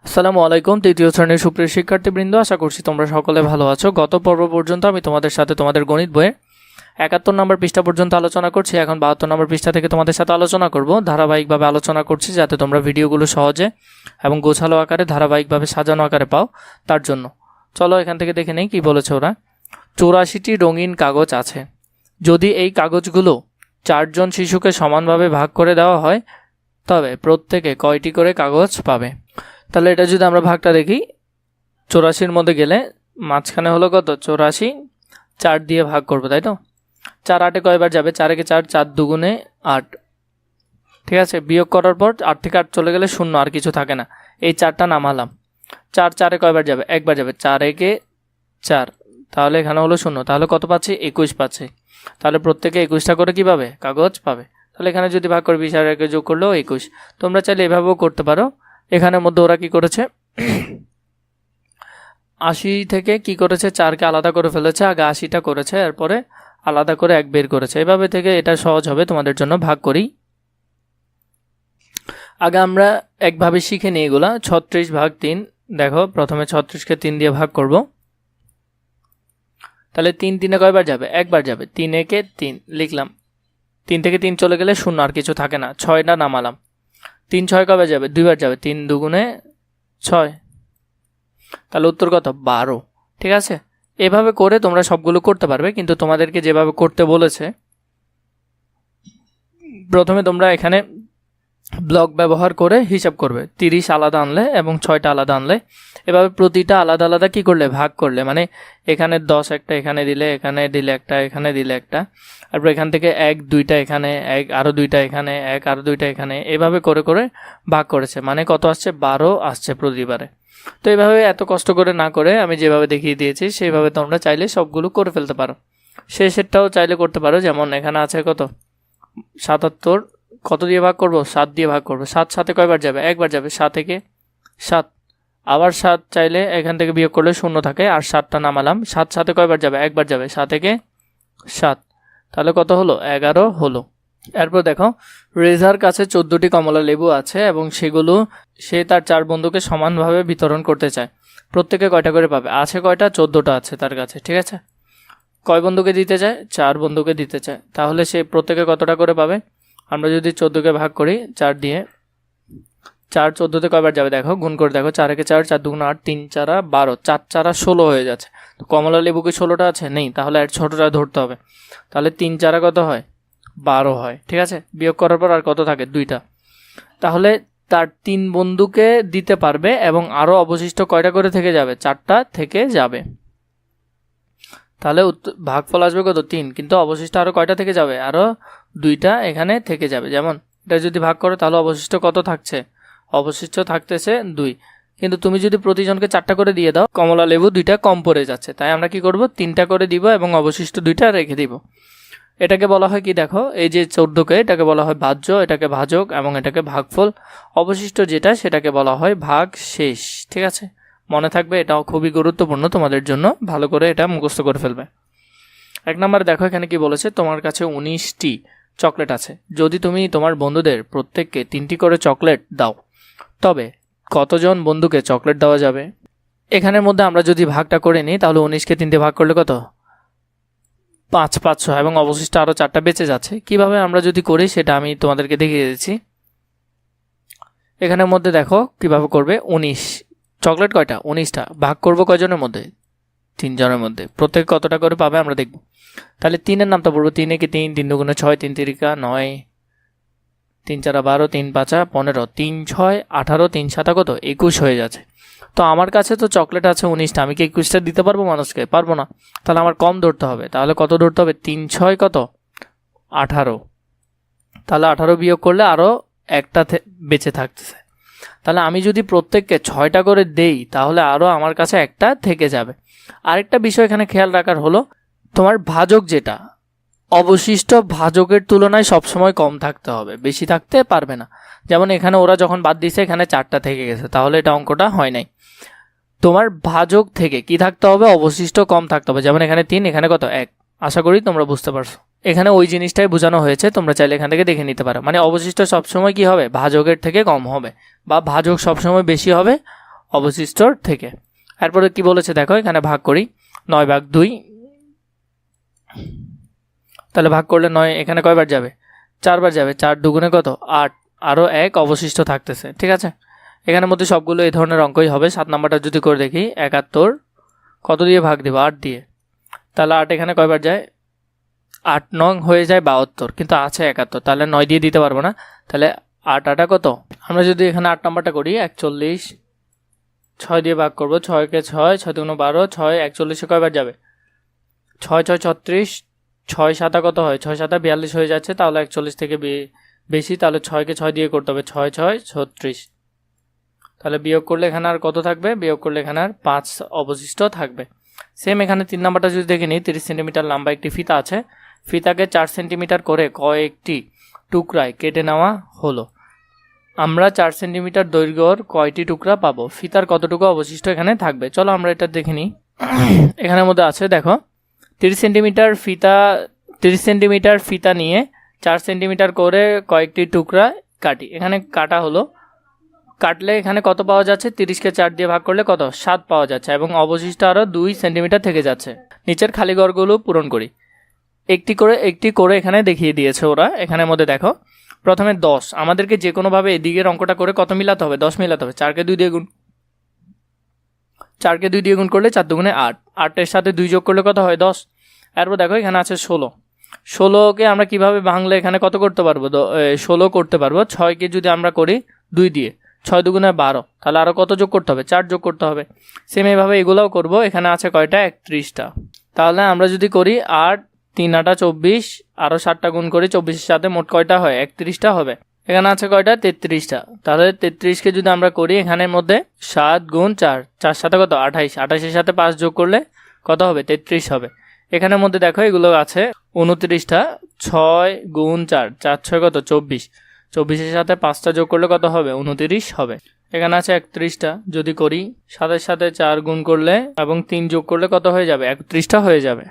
আসসালামু আলাইকুম। তৃতীয় শ্রেণীর সুপ্রিয় শিক্ষার্থীবৃন্দ, আশা করছি তোমরা সকলে ভালো আছো। গত পর্ব পর্যন্ত আমি তোমাদের সাথে তোমাদের গণিত বইয়ের 71 নম্বর পৃষ্ঠা পর্যন্ত আলোচনা করছি। এখন 72 নম্বর পৃষ্ঠা থেকে তোমাদের সাথে আলোচনা করব। ধারাবাহিকভাবে আলোচনা করছি যাতে তোমরা ভিডিওগুলো সহজে এবং গোছালো আকারে ধারাবাহিকভাবে সাজানো আকারে পাও, তার জন্য। চলো এখান থেকে দেখে নেই কি বলেছে ওরা। 84টি রঙিন কাগজ আছে। যদি এই কাগজগুলো 4 জন শিশুকে সমানভাবে ভাগ করে দেওয়া হয় তবে প্রত্যেকে কয়টি করে কাগজ পাবে? তাহলে এটা যদি আমরা ভাগটা দেখি, 84-র মধ্যে গেলে মাঝখানে হলো কত? 84, 4 দিয়ে ভাগ করবো, তাই তো? 4 8-এ কয়বার যাবে? 4 একে 4, 4 দুগুণে 8, ঠিক আছে। বিয়োগ করার পর 8 থেকে 8 চলে গেলে 0, আর কিছু থাকে না। এই 4টা নামালাম। 4 4-এ কয়বার যাবে? একবার যাবে। 4 একে 4, তাহলে এখানে হলো 0, তাহলে কত পাচ্ছি? 21 পাচ্ছি। তাহলে প্রত্যেকে 21টা করে কি পাবে? কাগজ পাবে। তাহলে এখানে যদি ভাগ করে 20 আর 1 যোগ করলেও 21। তোমরা চাইলে এভাবেও করতে পারো। এখানের মধ্যে ওরা কি করেছে, 80 থেকে কি করেছে, 4কে আলাদা করে ফেলেছে। আগে 80টা করেছে, এরপরে আলাদা করে 1 বের করেছে। এভাবে থেকে এটা সহজ হবে তোমাদের জন্য। ভাগ করি। আগে আমরা একভাবে শিখে নিই এগুলা। 36 ভাগ 3। দেখো, প্রথমে 36কে 3 দিয়ে ভাগ করব। তাহলে 3 3-এ কয়বার যাবে? একবার যাবে। 3 একে 3 লিখলাম। 3 থেকে 3 চলে গেলে 0, আর কিছু থাকে না। 6টা নামালাম। 3 6 কবে যাবে? 2বার যাবে। 3 দুগুণে 6, তাহলে উত্তর কত? 12। ঠিক আছে। এভাবে করে তোমরা সবগুলো করতে পারবে, কিন্তু তোমাদেরকে যেভাবে করতে বলেছে, প্রথমে তোমরা এখানে ব্লক ব্যবহার করে হিসাব করবে। 30 আলাদা আনলে এবং 6টা আলাদা আনলে, এভাবে প্রতিটা আলাদা আলাদা কি করলে? ভাগ করলে। মানে এখানে 10 একটা এখানে দিলে, এখানে দিলে একটা, এখানে দিলে একটা, তারপর এখান থেকে 1 2টা এখানে, 1 আরও 2টা এখানে, 1 আরও 2টা এখানে, এভাবে করে করে ভাগ করেছে। মানে কত আসছে? 12 আসছে প্রতিবারে। তো এইভাবে এত কষ্ট করে না করে আমি যেভাবে দেখিয়ে দিয়েছি সেইভাবে তোমরা চাইলে সবগুলো করে ফেলতে পারো। শেষেরটাও চাইলে করতে পারো। যেমন এখানে আছে কত? 77, কত দিয়ে ভাগ করব? 7 দিয়ে ভাগ করব। 7 7-এ কয়বার যাবে? একবার যাবে। 7 একে 7, আবার 7 চাইলে এখান থেকে বিয়োগ করলে 0 থাকে, আর 7টা নামালাম। 7 7-এ কয়বার যাবে? একবার যাবে। 7 একে 7, তাহলে কত হলো? 11 হলো। এরপর দেখো, রেজার কাছে 14টি কমলা লেবু আছে এবং সেগুলো সে তার 4 বন্ধুকে সমানভাবে বিতরণ করতে চায়। প্রত্যেকে কয়টা করে পাবে? আছে কয়টা? 14টা আছে তার কাছে, ঠিক আছে। কয় বন্ধুকে দিতে চায়? 4 বন্ধুকে দিতে চায়। তাহলে সে প্রত্যেকে কতটা করে পাবে? আমরা যদি 14কে ভাগ করি 4 দিয়ে, 4 14-তে কয়বার যাবে? দেখো, গুণ করে দেখো। 4 একে 4, 4 দুগুণে 8, 3 4 12, 4 4 16 হয়ে যাচ্ছে। তো কমলা লেবু কি 16টা আছে? নেই, তাহলে আর ছোটটা ধরতে হবে। তাহলে 3 4 কত হয়? 12 হয়, ঠিক আছে। বিয়োগ করার পর আর কত থাকে? 2টা। তাহলে তার 3 বন্ধুকে দিতে পারবে এবং আরও অবশিষ্ট কয়টা করে থেকে যাবে? 4টা থেকে যাবে। তাহলে ভাগফল আসবে কত? 3, কিন্তু অবশিষ্ট আরও কয়টা থেকে যাবে? আরও 2টা এখানে থেকে যাবে। যেমন এটা যদি ভাগ করো তাহলে অবশিষ্ট কত থাকছে? অবশিষ্ট থাকতেছে 2। কিন্তু তুমি যদি প্রতিজনকে 4টা করে দিয়ে দাও, কমলা লেবু 2টা কম পড়ে যাচ্ছে। তাই আমরা কি করব? 3টা করে দিব এবং অবশিষ্ট 2টা রেখে দিব। এটাকে বলা হয় কি? দেখো, এই যে 14কে, এটাকে বলা হয় ভাজ্য, এটাকে ভাজক এবং এটাকে ভাগফল। অবশিষ্ট যেটা সেটাকে বলা হয় ভাগ শেষ, ঠিক আছে। মনে থাকবে, এটাও খুবই গুরুত্বপূর্ণ তোমাদের জন্য। ভালো করে এটা মুখস্থ করে ফেলবে। 1 নম্বরে দেখো এখানে কি বলেছে, তোমার কাছে 19টি চকলেট আছে। যদি তুমি তোমার বন্ধুদের প্রত্যেককে 3টি করে চকলেট দাও তবে কতজন বন্ধুকে চকলেট দেওয়া যাবে? এখানের মধ্যে আমরা যদি ভাগটা করে নিই তাহলে 19কে 3 দিয়ে ভাগ করলে কত? 5 500, এবং অবশিষ্ট আরও 4টা বেঁচে যাচ্ছে। কিভাবে আমরা যদি করি সেটা আমি তোমাদেরকে দেখিয়ে দিচ্ছি। এখানের মধ্যে দেখো কিভাবে করবে। 19 চকলেট কয়টা? 19টা। ভাগ করব কয়জনের মধ্যে? 3 জনের মধ্যে। প্রত্যেকে কতটা করে পাবে আমরা দেখব। তাহলে 3-এর নামটা পড়বো। 3 একে 3, 3 দুগুণে 6, 3 তিরিকা 9, 3 4 12, 3 5 15, 3 6 18, 3 7 কত? 21 হয়ে যাচ্ছে। তো আমার কাছে তো চকলেট আছে 19টা, আমি কি 21টা দিতে পারবো মানুষকে? পারবো না। তাহলে আমার কম ধরতে হবে। তাহলে কত ধরতে হবে? 3 6 কত? 18। তাহলে 18 বিয়োগ করলে আরও একটা বেঁচে থাকতেছে। তাহলে আমি যদি প্রত্যেককে 6টা করে দেই তাহলে আরও আমার কাছে একটা থেকে যাবে। আরেকটা বিষয় এখানে খেয়াল রাখার হলো, তোমার ভাজক যেটা, অবশিষ্ট ভাজকের তুলনায় সবসময় কম থাকতে হবে, বেশি থাকতে পারবে না। যেমন এখানে ওরা যখন বাদ দিয়েছে এখানে 4টা থেকে গেছে, তাহলে এটা অঙ্কটা হয় নাই। তোমার ভাজক থেকে কি থাকতে হবে? অবশিষ্ট কম থাকতে হবে। যেমন এখানে 3, এখানে কত? 1। আশা করি তোমরা বুঝতে পারছো। এখানে ওই জিনিসটাই বোঝানো হয়েছে, তোমরা চাইলে এখান থেকে দেখে নিতে পারো। মানে অবশিষ্ট সবসময় কি হবে? ভাজকের থেকে কম হবে, বা ভাজক সবসময় বেশি হবে, অবশিষ্টর থেকে। এরপরে কি বলেছে দেখো, এখানে ভাগ করি 9/2, তাহলে ভাগ করলে 9 এখানে কয়বার যাবে, 4বার যাবে, 4 দুগুণে কত 8, আরও 1 অবশিষ্ট থাকতেছে। ঠিক আছে, এখানের মধ্যে সবগুলো এই ধরনের অঙ্কই হবে। 7 নাম্বারটা যদি করে দেখি, 71 কত দিয়ে ভাগ দিব, 8 দিয়ে, তাহলে 8 এখানে কয়বার যায়, 8 নং হয়ে যায় 72, কিন্তু আছে 71, তাহলে 9 দিয়ে দিতে পারবো না, তাহলে 8 8 কত, আমরা যদি এখানে 8 নাম্বারটা করি 41, 6 দিয়ে ভাগ করবো, 6কে 6, 6 দুগুণ 12, 6 41-এ কয়বার যাবে, 6 6 36, 6 7 কত হয়, 6 7 42 হয়ে যাচ্ছে, তাহলে 41 থেকে বেশি, তাহলে 6কে 6 দিয়ে করতে হবে, 6 6 36, তাহলে বিয়োগ করলে এখানে আর কত থাকবে, বিয়োগ করলে এখানে আর 5 অবশিষ্ট থাকবে। সেম এখানে 3 নাম্বারটা যদি দেখে নিই, 30 সেন্টিমিটার লম্বা একটি ফিতা আছে, ফিতাকে 4 সেন্টিমিটার করে কয়েকটি টুকরায় কেটে নেওয়া হলো। আমরা 4 সেন্টিমিটার দৈর্ঘ্যর কয়টি টুকরা পাবো, ফিতার কতটুকু অবশিষ্ট এখানে থাকবে। চলো আমরা এটা দেখে নিই। এখানের মধ্যে আছে দেখো, 30 সেন্টিমিটার ফিতা নিয়ে 4 সেন্টিমিটার করে কয়েকটি টুকরা কাটি। এখানে কাটা হলো, কাটলে এখানে কত পাওয়া যাচ্ছে, 30কে 4 দিয়ে ভাগ করলে কত 7 পাওয়া যাচ্ছে, এবং অবশিষ্ট আরও 2 সেন্টিমিটার থেকে যাচ্ছে। নিচের খালি ঘরগুলো পূরণ করি। একটি করে এখানে দেখিয়ে দিয়েছে ওরা। এখানের মধ্যে দেখো, প্রথমে 10, আমাদেরকে যে কোনোভাবে এদিকের অঙ্কটা করে কত মিলাতে হবে, 10 মিলাতে হবে। 4কে 2 দিয়ে গুণ করলে 4 দুগুণে 8, 8-এর সাথে 2 যোগ করলে কত হয়, 10। এরপর দেখো এখানে আছে 16কে আমরা কিভাবে ভাঙলে এখানে কত করতে পারবো, 16 করতে পারবো। 6কে যদি আমরা করি 2 দিয়ে, 6 দুগুণে 12, তাহলে আরও কত যোগ করতে হবে, 4 যোগ করতে হবে। সেম এইভাবে এগুলোও করব। এখানে আছে কয়টা, 31টা, তাহলে আমরা যদি করি 8 3 8 24, আরও 7টা গুণ করি, 24-এর সাথে মোট কয়টা হয়, 31টা হবে। এখানে আছে কয়টা, 33টা, তাহলে 33কে যদি আমরা করি এখানের মধ্যে 7 গুণ 4, 4 7 কত 28, 28-এর সাথে 5 যোগ করলে কত হবে, 33 হবে। এখানের মধ্যে দেখো এগুলো আছে 29টা, 6 গুণ 4, 4 6 কত 24, 24-এর সাথে 5টা যোগ করলে কত হবে, 29 হবে। এখানে আছে 31টা, যদি করি 7-এর সাথে 4 গুণ করলে এবং 3 যোগ করলে কত হয়ে যাবে, 31টা হয়ে যাবে।